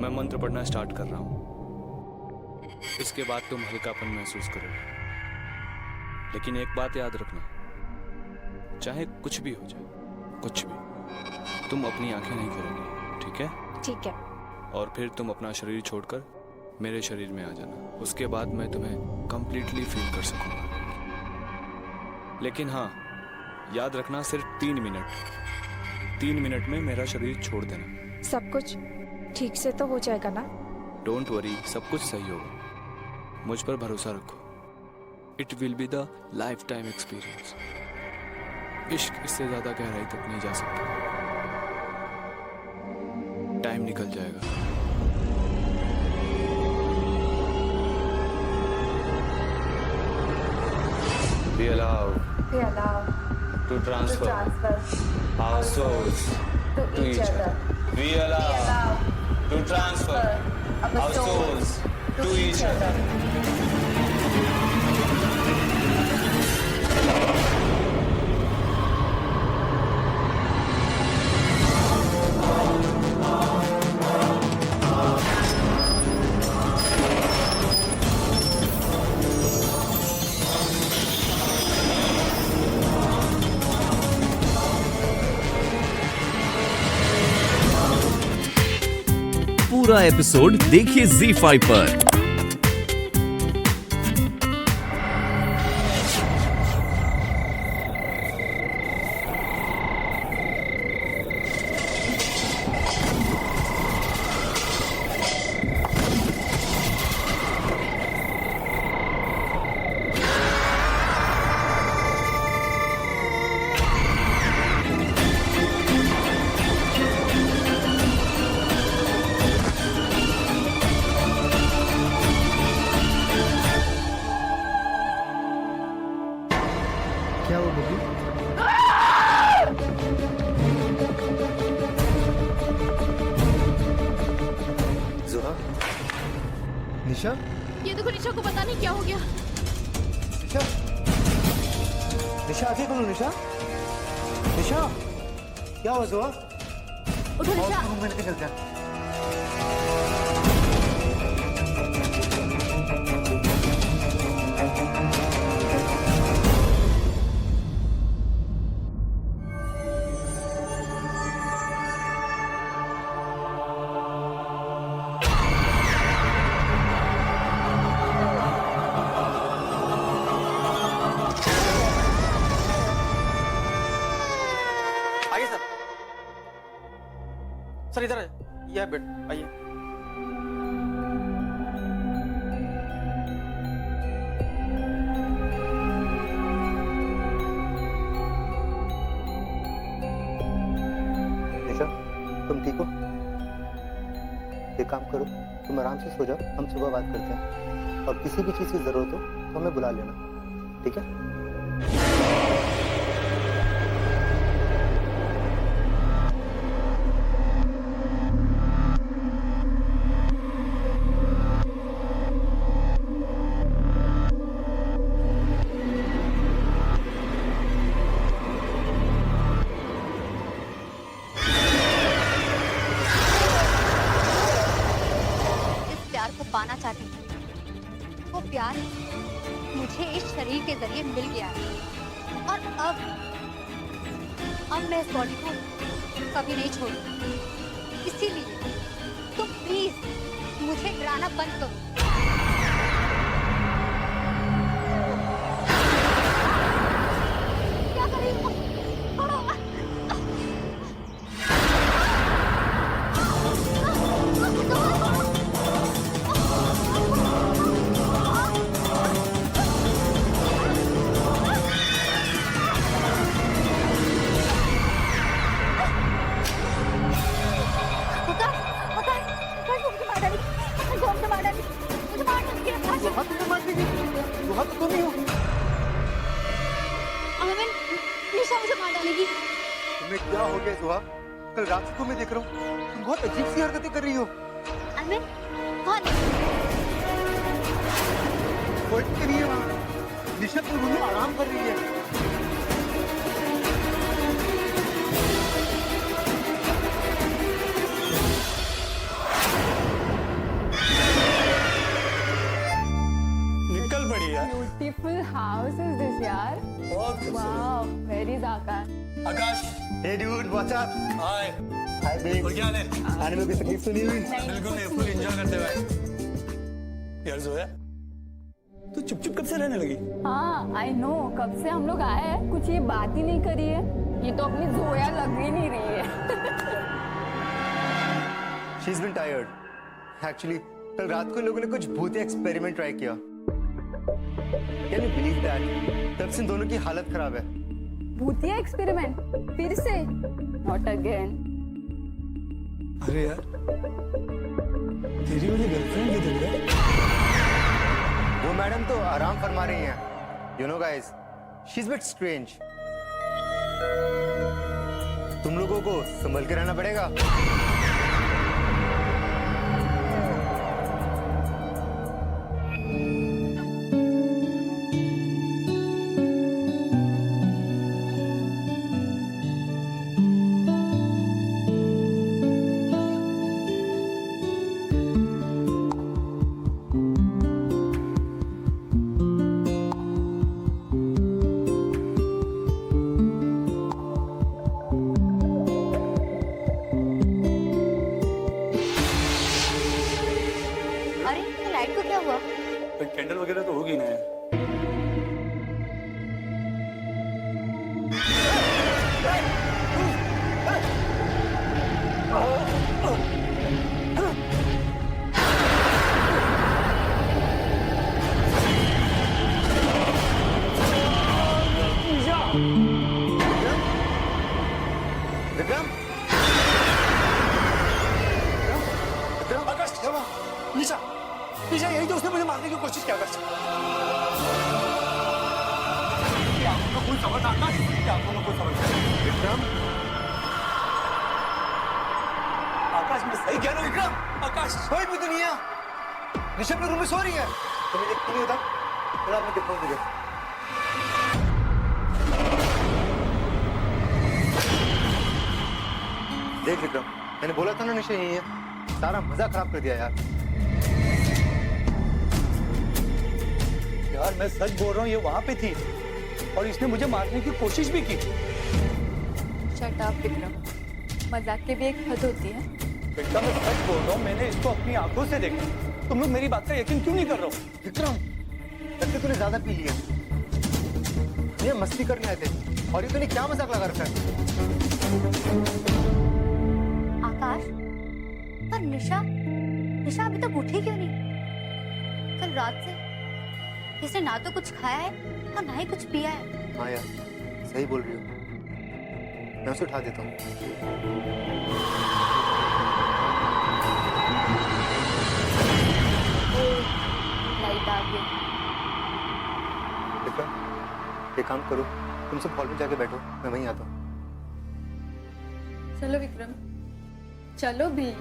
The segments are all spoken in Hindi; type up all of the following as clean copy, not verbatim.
मैं मंत्र पढ़ना स्टार्ट कर रहा हूँ। इसके बाद तुम हल्कापन महसूस करोगे। लेकिन एक बात याद रखना, चाहे कुछ भी हो जाए, कुछ भी, तुम अपनी आंखें नहीं खोलोगे, ठीक है? ठीक है। और फिर तुम अपना शरीर छोड़कर मेरे शरीर में आ जाना। उसके बाद मैं तुम्हें कंप्लीटली फील कर सकूंगा। लेकिन हाँ, याद रखना, सिर्फ 3 मिनट। 3 मिनट में मेरा शरीर छोड़ देना। सब कुछ ठीक से तो हो जाएगा ना? डोंट वरी, सब कुछ सही होगा। मुझ पर भरोसा रखो। It will be the life time experience. इश्क इससे ज्यादा गहराई तक नहीं जा सकता। टाइम निकल जाएगा। Be allowed to transfer our souls to each other. Be allowed to transfer our souls to each other. पूरा एपिसोड देखिए ZEE5 पर। क्या वो बबी? ज़ुहा? निशा? ये देखो, निशा को पता नहीं क्या हो गया। निशा? निशा आके बोलो। निशा? निशा? क्या हुआ ज़ुहा? उठो निशा। रूम में लेके चलते हैं। आइए सर। सर इधर आइए। यह बेड आइए। निशा, तुम ठीक हो? एक काम करो, तुम आराम से सो जाओ, हम सुबह बात करते हैं। और किसी भी चीज़ की ज़रूरत हो तो हमें बुला लेना, ठीक है? पाना चाहती थी, वो प्यार मुझे इस शरीर के जरिए मिल गया है। और अब मैं इस बॉडी को कभी नहीं छोड़ूंगी। इसीलिए तुम प्लीज मुझे डराना बंद करो। क्या कर रही हो? तुम्हें क्या हो गया ज़ुहा? कल रात को मैं देख रहा हूँ तुम बहुत अजीब सी हरकतें कर रही हो। कोई नहीं है वहाँ। निशा तो रूम में आराम कर रही है। ब्यूटीफुल हाउस इज दिस यार. Wow, where is Akash? Akash, hey dude what's up? Hi. Hi babe. और क्या हाल है? आने में कोई तकलीफ तो नहीं हुई? बिल्कुल नहीं, फुल एंजॉय करते हुए. यार जोया, तू चुप चुप कब से रहने लगी? हाँ, आई नो. कब से हम लोग आए हैं, कुछ ये बात ही नहीं करी है. ये तो अपनी जोया लग ही नहीं रही है. She's been tired. Actually, कल रात को इन लोगों ने कुछ भूतिया एक्सपेरिमेंट ट्राई किया. Can you believe that? तब से इन दोनों की हालत खराब है. भूतिया एक्सपेरिमेंट फिर से? Not again. अरे यार, तेरी वाली गर्लफ्रेंड किधर है? वो मैडम तो आराम फरमा रही हैं. You know guys, she's bit strange. तुम लोगों को संभल के रहना पड़ेगा. अरे तो लाइट को क्या हुआ? कैंडल वगैरह तो होगी ना यार. विक्रम? विक्रम? आकाश, क्या हुआ? निशा, निशा यही तो उसने मुझे मारने की कोशिश किया. आकाश, क्या आपको कोई समझ? आकाश, क्या आपको कोई समझ? विक्रम? आकाश, मैं सही कह रहा हूँ विक्रम. आकाश, कोई भी तो नहीं है. निशा अपने रूम में सो रही है. तुम्हें देखते नहीं होता? चलो आपने देखो तुझे. देख विक्रम, मैंने बोला था ना निशा यही है. सारा मजा खराब कर दिया यार. यार मैं सच बोल रहा हूँ, ये वहां पे थी और इसने मुझे मारने की कोशिश भी की. Shut up Vikram. मजाक की भी एक हद होती है. बेटा मैं सच बोल रहा हूँ, मैंने इसको अपनी आंखों से देखा. तुम लोग मेरी बात का यकीन क्यों नहीं कर रहे हो? विक्रम, लगता तूने ज्यादा पी लिया. ये मस्ती करने आए थे और ये तूने क्या मजाक लगा रखा है? आकाश, पर निशा अभी तक उठी क्यों नहीं? कल रात से इसने ना तो कुछ खाया है और ना ही कुछ पिया है. हाँ यार, सही बोल रही हो. मैं उसे उठा देता हूँ. लाइट आ गई. विक्रम, एक काम करो, तुम सब हॉल में जाके बैठो, मैं वहीं आता हूँ. चलो विक्रम, चलो भी.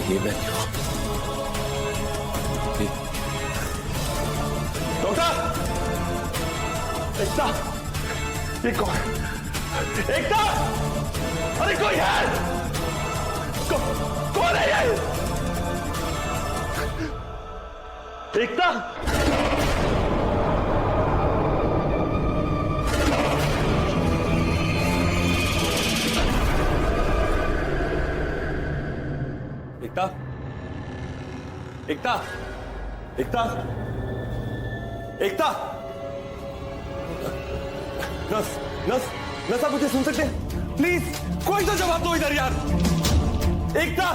ये मैं डॉक्टर एकता, ये कौन है? एकता, अरे कोई है? कौन है ये? एकता, एकता, एकता, एकता, एकता, नस नस नस, आप मुझे सुन सकते हैं? प्लीज कोई तो जवाब दो इधर यार। एकता,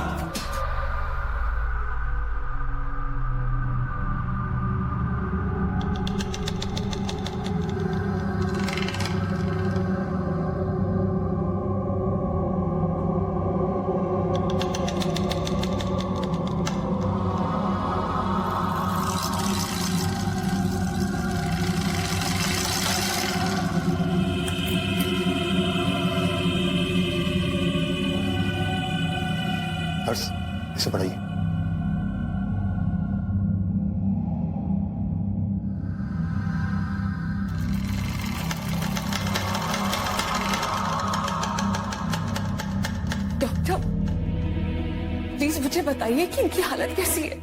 हर्ष, इसे पढ़ाइए। डॉक्टर प्लीज मुझे बताइए कि इनकी हालत कैसी है।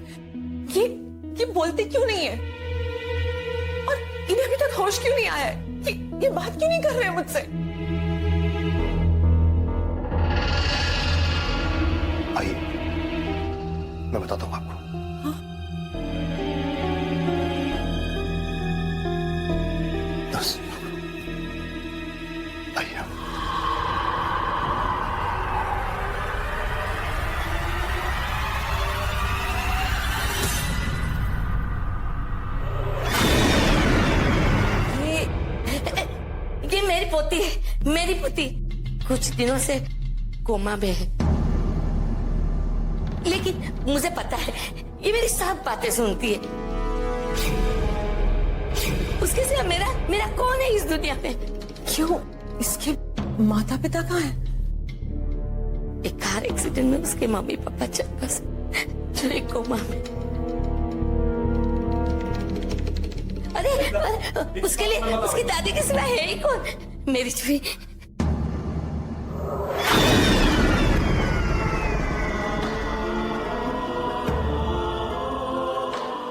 ये बोलती क्यों नहीं है और इन्हें अभी तक होश क्यों नहीं आया है? ये बात क्यों नहीं कर रहे हैं मुझसे? आइए, मैं बताता हूँ आपको। बस आइए। ये मेरी पोती है, मेरी पोती कुछ दिनों से कोमा में है, लेकिन मुझे पता है ये मेरी सब बातें सुनती है। उसके सिवा मेरा कौन है इस दुनिया में? क्यों? इसके माता पिता कहाँ हैं? एक कार एक्सीडेंट में उसके मम्मी पापा चल बस, जो एक कोमा में। अरे उसके लिए उसकी दादी के सिवा है ही कौन? मेरी चुई।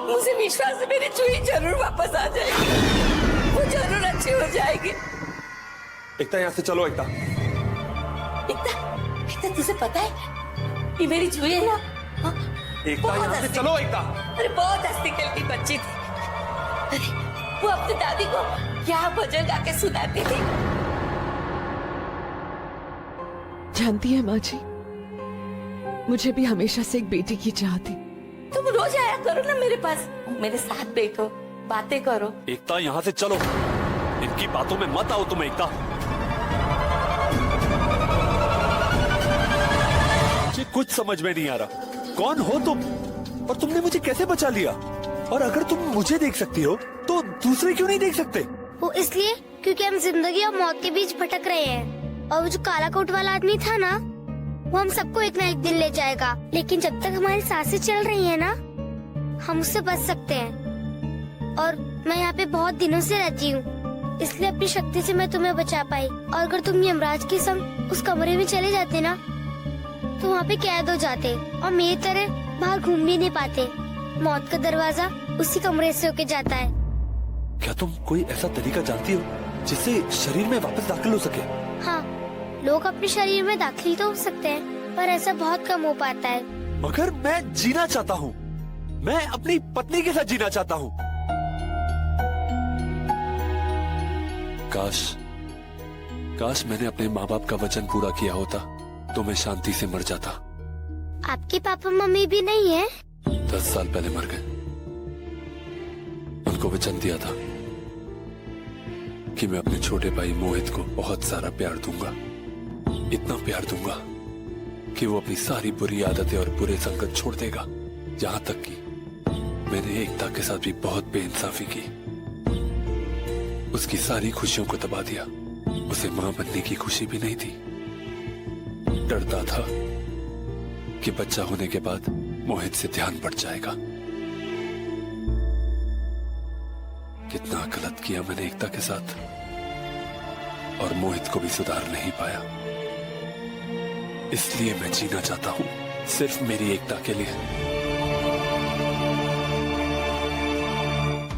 मुझे विश्वास है मेरी चुई जरूर वापस आ जाएगी, वो जरूर अच्छी हो जाएगी। एकता, यहाँ से चलो। एकता, एकता तुझे पता है ये मेरी चुई है ना? हाँ? एकता, यहाँ से चलो। एकता, अरे बहुत हंसती खेलती बच्ची थी। अरे वो अपनी दादी को क्या भजन गा के सुनाती थी। जानती है माँ जी, मुझे भी हमेशा से एक बेटी की चाह थी। तुम रोज आया करो ना मेरे पास, मेरे साथ बैठो, बातें करो। एकता, यहाँ से चलो। इनकी बातों में मत आओ तुम। एकता, मुझे कुछ समझ में नहीं आ रहा। कौन हो तुम और तुमने मुझे कैसे बचा लिया? और अगर तुम मुझे देख सकती हो तो दूसरे क्यों नहीं देख सकते? वो इसलिए क्योंकि हम जिंदगी और मौत के बीच भटक रहे हैं, और वो जो काला कोट वाला आदमी था ना, वो हम सबको एक ना एक दिन ले जाएगा। लेकिन जब तक हमारी सांसें चल रही है ना, हम उससे बच सकते हैं। और मैं यहाँ पे बहुत दिनों से रहती हूँ, इसलिए अपनी शक्ति से मैं तुम्हें बचा पाई। और अगर तुम यमराज के संग उस कमरे में चले जाते ना, तो वहाँ पे कैद हो जाते और मेरी तरह बाहर घूम भी नहीं पाते। मौत का दरवाजा उसी कमरे से होके जाता है। क्या तुम कोई ऐसा तरीका जानती हो जिससे शरीर में वापस दाखिल हो सके? हाँ, लोग अपने शरीर में दाखिल तो हो सकते हैं, पर ऐसा बहुत कम हो पाता है। मगर मैं जीना चाहता हूँ, मैं अपनी पत्नी के साथ जीना चाहता हूँ। काश मैंने अपने माँ बाप का वचन पूरा किया होता तो मैं शांति से मर जाता। आपके पापा मम्मी भी नहीं है? 10 साल पहले मर गए। उनको वचन दिया था कि मैं अपने छोटे भाई मोहित को बहुत सारा प्यार दूंगा, इतना प्यार दूंगा कि वो अपनी सारी बुरी आदतें और बुरे संगत छोड़ देगा। यहाँ तक कि मैंने एकता के साथ भी बहुत बेइंसाफी की, उसकी सारी खुशियों को दबा दिया। उसे मां बनने की खुशी भी नहीं थी। डरता था कि बच्चा होने के बाद मोहित से ध्यान बढ़ जाएगा। कितना गलत किया मैंने एकता के साथ, और मोहित को भी सुधार नहीं पाया। इसलिए मैं जीना चाहता हूं सिर्फ मेरी एकता के लिए।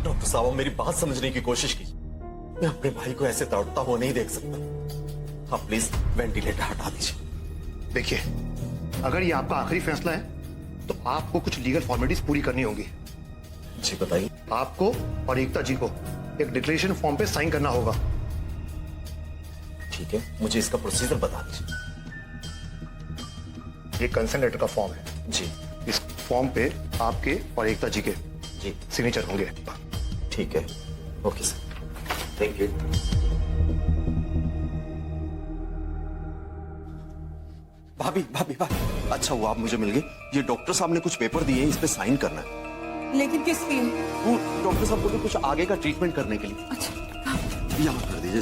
डॉक्टर साहब, मेरी बात समझने की कोशिश कीजिए। मैं अपने भाई को ऐसे तड़पता हुआ नहीं देख सकता। आप प्लीज वेंटिलेटर हटा दीजिए। देखिए, अगर ये आपका आखिरी फैसला है तो आपको कुछ लीगल फॉर्मेलिटीज पूरी करनी होंगी। जी बताइए। आपको और एकता जी को एक डिक्लेरेशन फॉर्म पे साइन करना होगा। ठीक है, मुझे इसका प्रोसीजर बता दीजिए। ये कंसेंट लेटर का फॉर्म है जी। इस फॉर्म पे आपके और एकता जी के जी सिग्नेचर होंगे। ठीक है, ओके सर, थैंक यू। भाभी भाभी भाभी, अच्छा हुआ आप मुझे मिल गए। ये डॉक्टर साहब ने कुछ पेपर दिए हैं, इस पे साइन करना है। लेकिन किस लिए? वो डॉक्टर साहब बोले कुछ आगे का ट्रीटमेंट करने के लिए। अच्छा, यहाँ कर दीजिए।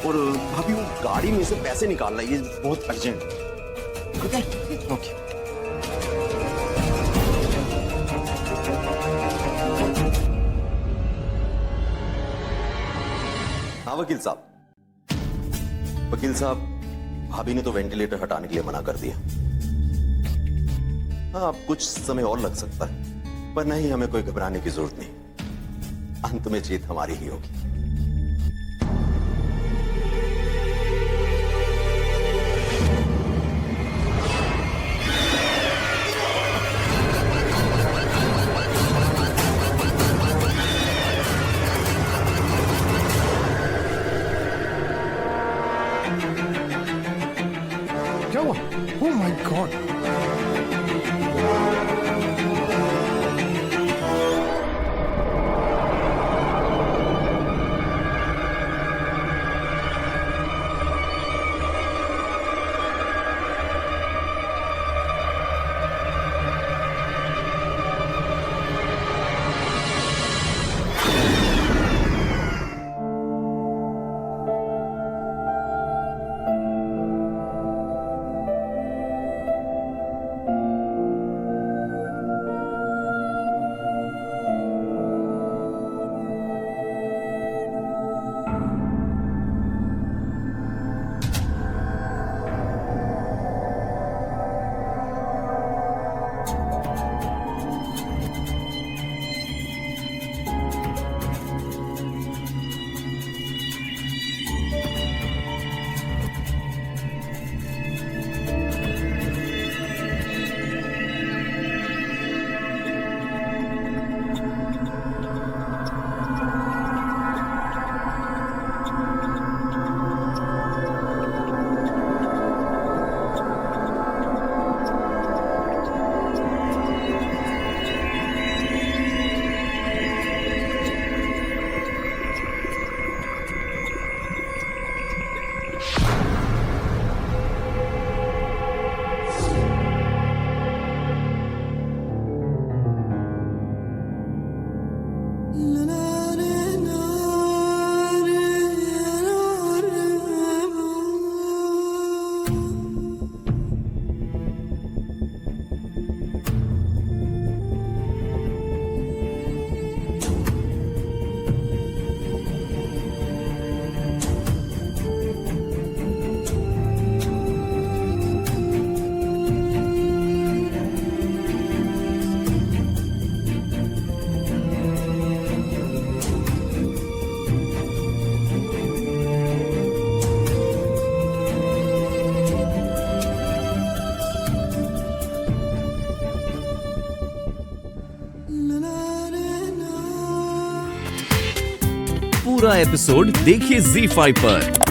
और भाभी, वो गाड़ी में से पैसे निकालना, ये बहुत अर्जेंट है। ठीक है, ओके। हाँ वकील साहब। वकील साहब, भाभी ने तो वेंटिलेटर हटाने के लिए मना कर दिया। हाँ, अब कुछ समय और लग सकता है, पर नहीं, हमें कोई घबराने की जरूरत नहीं। अंत में जीत हमारी ही होगी। क्या हुआ? Oh my God! पूरा एपिसोड देखिए ZEE5 पर।